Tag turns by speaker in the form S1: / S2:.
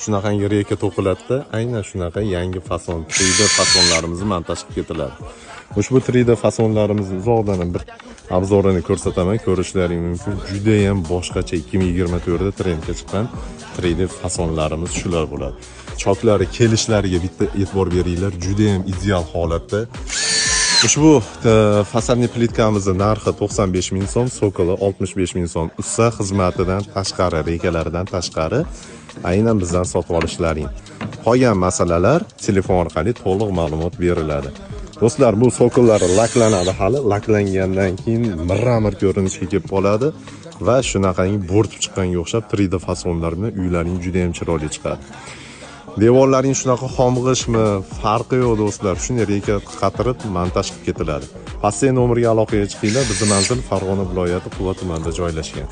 S1: Shunaqangi reka to'qiladida aynan shunaqa yangi fason 3D fasonlarimizni montaj qilib ketiladi. Ushbu 3D fasonlarimizni uzoqdan bir obzorini ko'rsataman, ko'rishlaring mumkin. Juda ham boshqacha 2024 da trendga chiqqan 3D fasonlarimiz shular bo'ladi. Choklari, kelishlariga bitta e'tibor beringlar, juda ham ideal holatda. Ushbu fasadni plitkamizni narxi 95 ming so'm, sokoli 65 ming so'm. Usta xizmatidan tashqari, rekalaridan tashqari aynan bizdan sotib olishlaring. Qolgan masalalar telefon orqali to'liq ma'lumot beriladi. Do'stlar, bu sokollari laklanadi hali, laklangandan keyin mirra-mir ko'rinishga kelib qoladi va shunaqangi bo'rtib chiqqanga o'xshab 3D fasonlar bilan uylaring juda ham chiroyli chiqadi. Devorlaring shunaqa xomg'ishmi, farqi yo'q do'stlar. Shuni reka qatirib montaj qilib ketiladi. Pastdagi nomerga aloqaga chiqinglar. Bizning manzil Farg'ona viloyati Quva tumanida joylashgan.